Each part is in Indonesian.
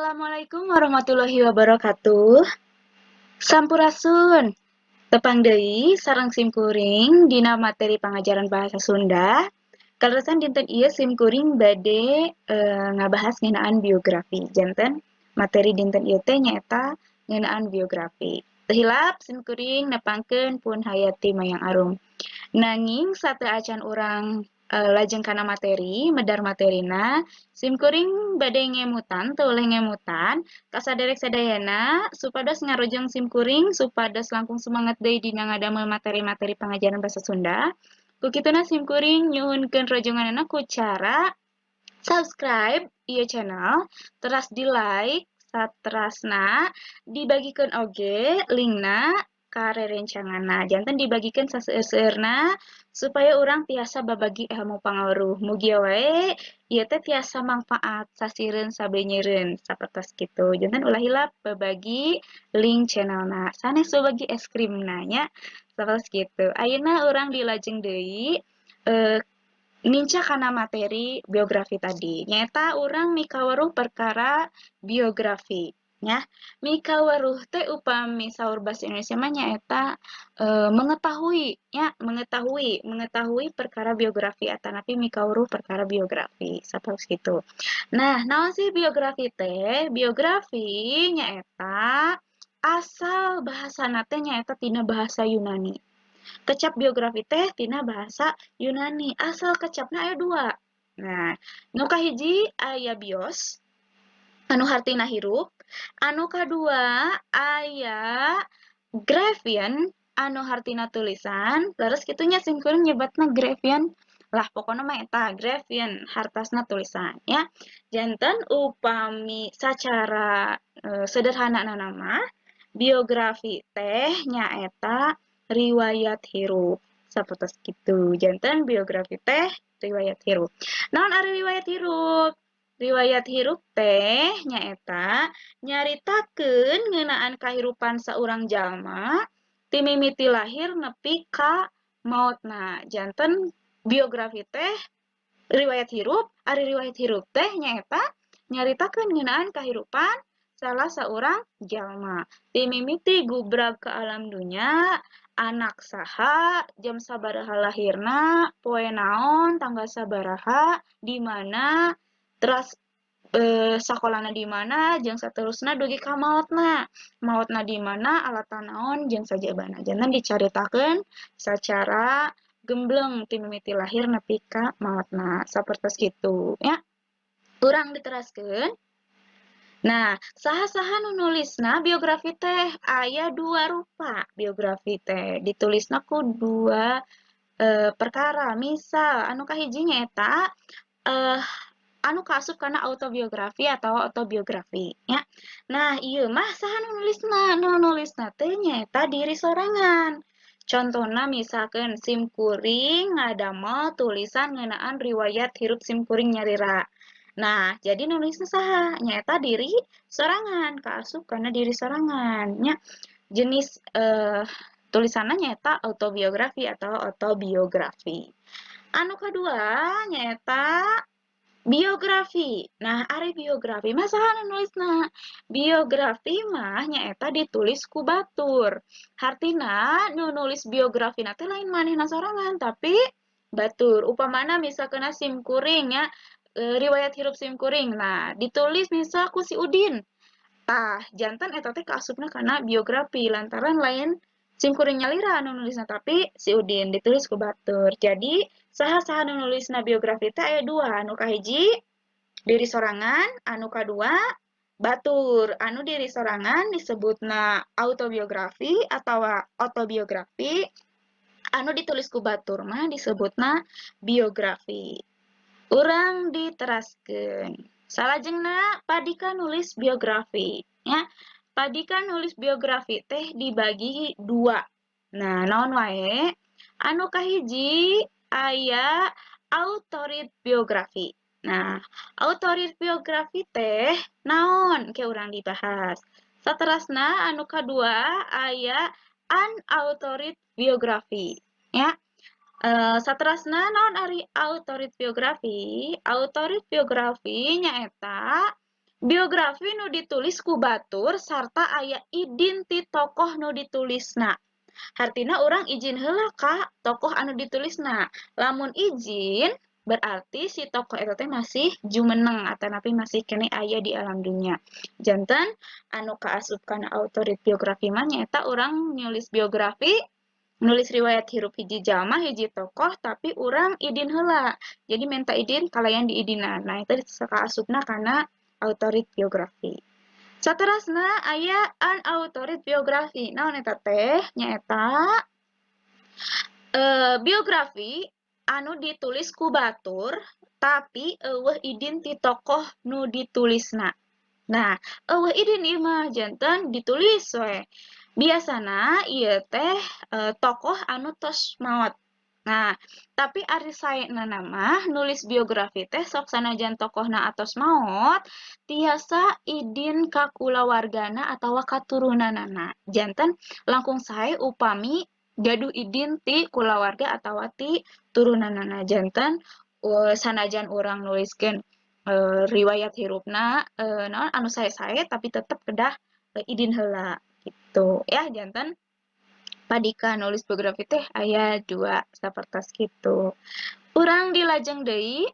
Assalamualaikum warahmatullahi wabarakatuh. Sampurasun. Tepang deui sareng simkuring dina materi pangajaran bahasa Sunda. Kaleresan dinten ieu simkuring bade ngabahas ngeunaan biografi. Janten materi dinten ieu teh nyaeta ngeunaan biografi. Teu hilap simkuring nepangkeun pun hayati mayang arum. Nanging sateu acan urang lajeng kana materi, medar materina, simkuring bade ngemutan, teu oleh ngemutan, kasaderek sadayana supados ngarojong simkuring supados langkung semangat deui dina ngadamel materi-materi pangajaran basa Sunda. Kukituna simkuring nyuhunkeun rojonganana ku cara subscribe ieu channel, teras di like, saterasna dibagikeun oge linkna ka rerencanganna. Janten dibagikeun saseueur-seueurna supaya urang tiasa babagi ilmu pangaruh. Mugia wae ieu teh tiasa manfaat sasireun sabenyeureun sapertos kitu. Janten ulah hilap babagi link channelna. Sanes babagi es krimna nya sapertos kitu. Ayeuna urang dilajeng deui nginca kana materi biografi tadi. Nyata urang mikaweruh perkara biografi. Ya, mikaweruh teh upami saur bahasa Indonesia mah nyaeta mengetahui, ya, mengetahui perkara biografi atanapi mikaweruh perkara biografi. Sapertos kitu. Nah, naon sih biografi teh? Biografi nyaeta asal bahasana teh nyaeta tina bahasa Yunani. Kecap biografi teh tina bahasa Yunani. Asal kecapna aya dua. Nah, nu kahiji aya bios, anu hartina hirup. Anu kadua aya graphien, anu hartina tulisan. Leres kitunya simkuring nyebatna graphien. Lah pokona mah eta graphien hartasna tulisan ya. Janten upami sacara sederhanana mah biografi teh nyaeta riwayat hirup. Sapertos kitu. Janten biografi teh riwayat hirup. Naon ari riwayat hirup? Riwayat hirup teh nyaeta nyaritakeun ngeunaan kahirupan saurang jalma ti mimiti lahir nepi ka maotna. Janten biografi teh riwayat hirup, ari riwayat hirup teh nyaeta nyaritakeun ngeunaan kahirupan salah saurang jalma. Ti mimiti gubrag ke alam dunya, anak saha, jam sabaraha lahirna, poe naon, tanggal sabaraha, di mana, teras sakolana di mana, jeung saterusna dugi ka maotna. Maotna di mana, alatan naon, jeung sajabana. Janten dicaritakeun sacara gembleng ti mimiti lahir nepi ka maotna. Sapertos kitu ya. Urang diteraskeun. Nah, saha-saha nu nulisna biografi teh aya dua rupa biografi teh. Ditulisna ku dua perkara. Misal anu kahiji nyaeta anu kaasup kana autobiografi atau autobiografi ya. Nah, ieu mah saha nu nulisna? Nu nulisna teh nyaeta diri sorangan. Contohna misalkeun simkuring ngadamel tulisan ngeunaan riwayat hirup simkuring nyarira. Nah, jadi nulisna saha? Nyaeta diri sorangan, kaasup kana diri sorangan nya. Jenis tulisanna nyaeta autobiografi atau autobiografi. Anu kadua nyaeta biografi. Nah, ari biografi mah saha nu nulisna? Biografi mah nyaeta ditulis ku batur. Hartina nu nulis biografina teh lain manehna sorangan, tapi batur. Upamana misalkeuna simkuring ya, riwayat hirup simkuring. Nah, ditulis misal ku si Udin. Tah, janten eta teh kaasupna kana biografi lantaran lain simkuring nyalira anu nulisna tapi si Udin ditulis ku batur. Jadi saha-saha nu nulisna biografi teh aya dua, anu kahiji diri sorangan, anu kadua batur. Anu diri sorangan disebutna autobiografi atau autobiografi. Anu ditulis ku batur mah disebutna biografi. Urang diteraskeun. Salajengna Padika nulis biografi ya. Padika nulis biografi teh dibagi dua. Nah, naon wae? Anu kahiji aya autorit biografi. Nah, autorit biografi teh naon? Ke urang dibahas. Saterasna anu kadua aya unautorit biografi ya. Saterasna naon ari autorit biografi? Autorit biografi nyaeta Biografi nu ditulis ku batur sarta aya idin ti tokoh nu ditulisna. Hartina orang izin heula ka tokoh anu ditulisna. Lamun izin berarti si tokoh eta teh masih jumeneng atanapi masih kene aya di alam dunia. Janten anu kaasup kana autorit biografi mah nyaeta urang nulis biografi nulis riwayat hirup hiji jalma hiji tokoh tapi urang idin heula. Jadi minta idin kalayan diidinan. Nah itu kaasupna kana autorit biografi. Saterasna aya unauthoritative biografi. Naon eta teh? Nyaeta biografi anu ditulis ku batur tapi eueuh idin ti tokoh nu ditulisna. Nah, eueuh idin ieu mah janten ditulis we. Biasana ieu teh tokoh anu tos maot. Nah, tapi ari saena mah nulis biografi teh sok sanajan tokohna atos maot, tiasa idin ka kulawargana atawa katurunanana. Janten langkung sae upami gaduh idin ti kulawarga atawa ti turunanana. Janten sanajan urang nuliskeun riwayat hirupna naon anu sae-sae tapi tetep kedah idin heula gitu. Ya janten padika nulis biografi teh aya 2 sapertos kitu. Urang dilajeng deui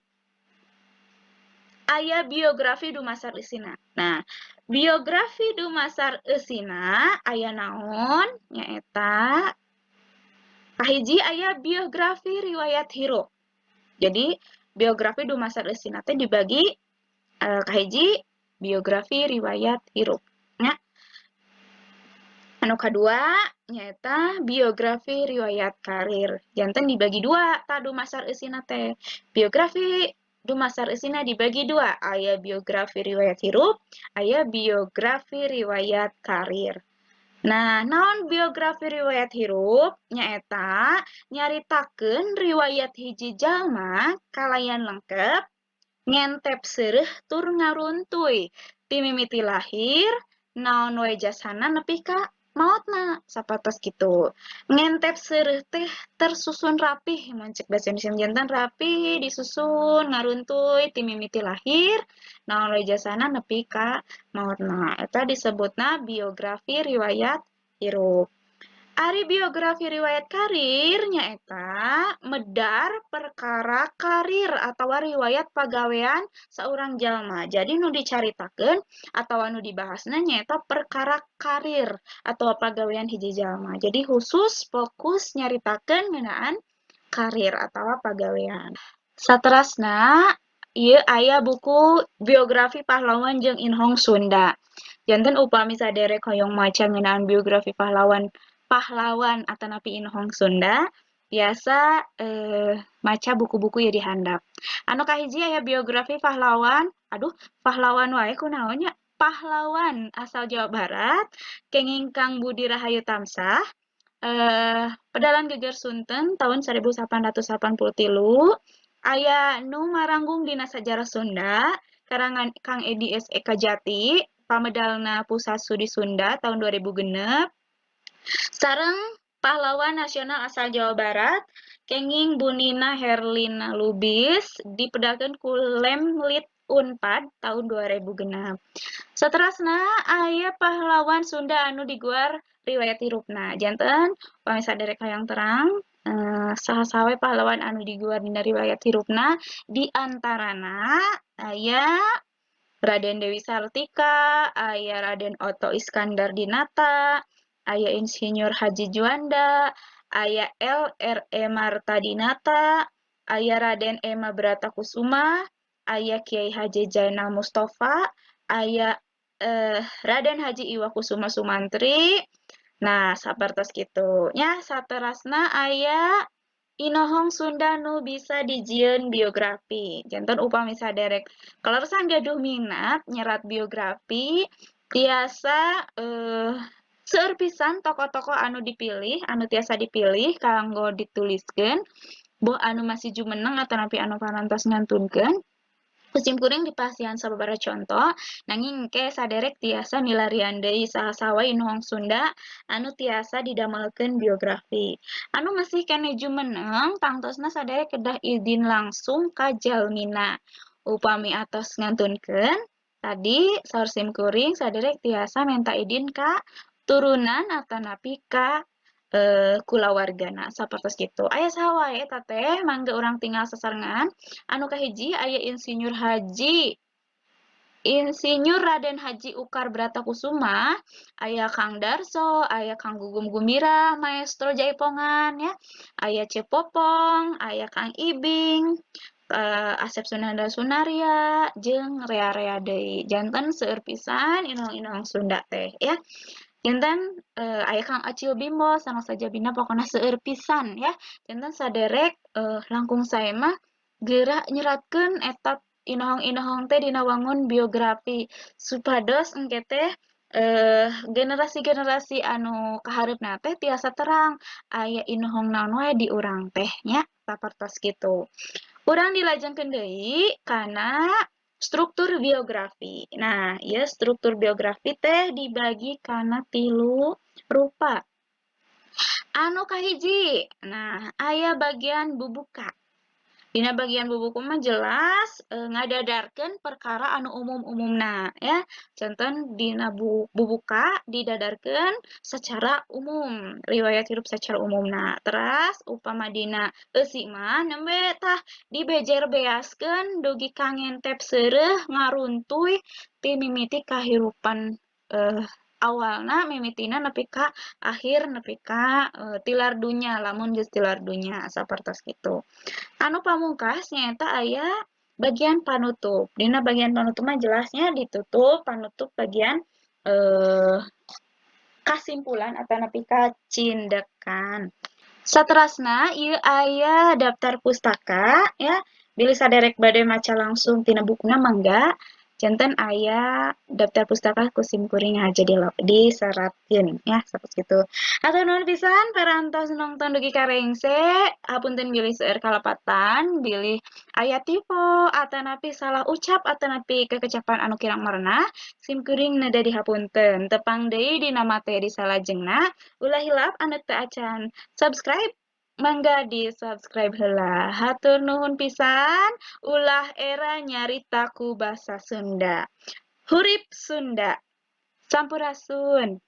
aya biografi dumasar eusina. Nah, biografi dumasar eusina aya naon? Nyaeta kahiji aya biografi riwayat hirup. Jadi biografi dumasar eusina teh dibagi kahiji biografi riwayat hirup. Nya. Anu kadua nyaeta biografi riwayat karir. Janten dibagi 2 ta dumasar eusina teh. Biografi dumasar eusina dibagi 2. Aya biografi riwayat hirup, aya biografi riwayat karir. Nah, naon biografi riwayat hirup? Nyaeta nyaritakeun riwayat hiji jalma kalayan lengkep, ngentep seureuh tur ngaruntuy ti mimiti lahir, naon wae jasana nepi ka maotna sapatos kitu. Ngentep seureuh teh tersusun rapih mun ceuk basa Indonesia janten rapih disusun ngaruntuy ti mimiti lahir, naon wae jasana nepi ka maotna. Eta disebutna biografi riwayat hirup. Ari biografi riwayat karir nyaeta medar perkara karir atawa riwayat pagawean saurang jalma. Jadi nu dicaritakeun atawa nu dibahasna nyaeta perkara karir atawa pagawean hiji jalma. Jadi khusus fokus nyaritakeun ngeunaan karir atawa pagawean. Saterasna ieu aya buku biografi pahlawan jeung Inhong Sunda. Janten upami saderek hoyong maca ngeunaan biografi pahlawan atanapi Inhong Sunda, biasa maca buku-buku ya di handap. Anu kahiji aya biografi pahlawan, pahlawan wae kunaon nya? Pahlawan asal Jawa Barat, kenging Kang Budi Rahayu Tamsah, Pedalan Geger Sunten tahun 1883, aya nu maranggung dina sajarah Sunda, karangan Kang Edi S. Eka Jati, pamedalna Pusat Studi Sunda tahun 2006, sareng pahlawan nasional asal Jawa Barat, kenging Bunina Herlina Lubis, dipedalkeun ku Lemlit Unpad tahun 2006. Saterasna aya pahlawan Sunda anu diguar riwayat hirupna. Janten upami saderek hayang terang saha we pahlawan anu diguar dina riwayat hirupna di antarana aya Raden Dewi Sartika, aya Raden Oto Iskandar Dinata, aya Insinyur Haji Juanda, aya LRE Marta Dinata, aya Raden Ema Bratakusuma, aya Kiai Haji Jainal Mustafa, aya Raden Haji Iwa Kusuma Sumantri. Nah, sapertos kitu. Nya saterasna aya Inohong Sunda nu bisa dijieun biografi. Janten upami saderek kaleresan gaduh minat nyerat biografi, tiasa seueur pisan tokoh-tokoh anu dipilih, anu tiasa dipilih kanggo dituliskeun, boh anu masih jumeneng atanapi anu parantos ngantunkeun. Kucing kuring dipasihan sababaraha contoh, nanging engke saderek tiasa milarian deui saha wae Inhong Sunda anu tiasa didamelkeun biografi. Anu masih keneh jumeneng tangtosna saderek kedah idin langsung ka jalmina. Upami atos ngantunkeun tadi saur simkuring saderek tiasa minta izin ka turunan atau napi ka kulawargana sapertos gitu. Aya saha wae eta teh mangga urang tinggal sasarengan. Anu kahiji aya Insinyur Haji Insinyur Raden Haji Ukar Bratakusuma, aya Kang Darso, aya Kang Gugum Gumbira, Maestro Jaipongan ya, aya Cepopong, aya Kang Ibing, Asep Sunanda Sunaria, jeung rea-rea deui. Janten seueur pisan inong-inong Sunda teh ya. Janten aya Kang Acil Bimbo sareng sajabina pokona seueur pisan ya. Janten saderek langkung sae mah geura nyeratkeun eta inohong-inohong teh dina wangun biografi supados engke teh generasi-generasi anu kahareupna teh tiasa terang aya inohong naon wae di urang teh nya sapertos kitu. Urang dilajengkeun deui kana struktur biografi. Nah, ieu struktur biografi teh dibagi kana 3 rupa. Anu kahiji, nah aya bagian bubuka. Dina bagian bubuku mah jelas ngadadarkeun perkara anu umum-umumna ya. Contoh dina bubuka didadarkeun secara umum, riwayat hidup secara umumna. Teras upama dina eusi mah nembe tah dibejer beaskeun dugi kangentep seureuh ngaruntuy ti mimiti kahirupan awalna mimitina nepi ka akhir nepi ka tilar dunya lamun geus tilar dunya sapertos kitu. Anu pamungkas nyaeta aya bagian panutup. Dina bagian panutup mah jelasnya ditutup panutup bagian eh kasimpulan atau nepi ka cindekan. Saterasna ieu aya daftar pustaka ya. Bilih saderek bade maca langsung tina bukuna mangga. Janten aya daftar pustaka ku simkuring aja diseratkeun ya saperti kitu. Atur nuhun pisan parantos nongton dugi karengse. Hapunten bilih seueur kalapatan, bilih aya tipe atanapi salah ucap atanapi kekecapan anu kirang marena. Simkuring nada dihapunten. Tepang deui dina materi salajengna. Ulah hilap anu teu acan subscribe mangga di subscribe heula. Hatur nuhun pisan ulah era nyarita ku basa Sunda. Hurip Sunda. Sampurasun.